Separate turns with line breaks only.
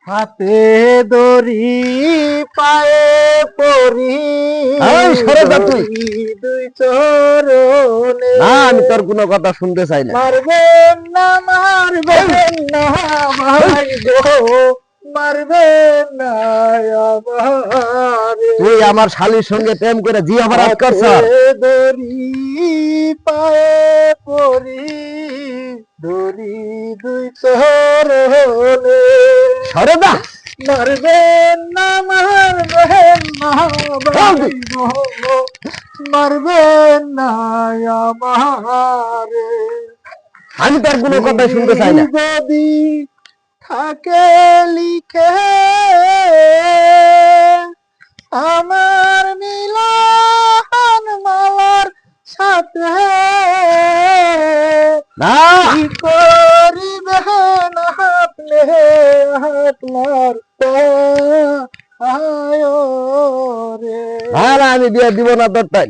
হাতে দড়ি পায়ে পরি
সরে যা তুই।
দুই চরণে
না আমি তোর কোনো কথা শুনতে চাই না।
মারবেন না ভাই গো, মারবেন না আমারে।
তুই আমার শালীর সঙ্গে প্রেম করে জি অপরাধ করছ।
দড়ি পায়ে পরি দড়ি দুই চরণে
সরে যা।
মারবেন না ভাই গো, মারবেন না আমারে।
আমি তোর কোনো কথা শুনতে চাই না।
যদি থাকে লিখে আমার মিলন মালার সাথে
না
কি করিবেন আপনি আপনার আয় রে।
না আমি বিয়ে দিব না তোর তাই।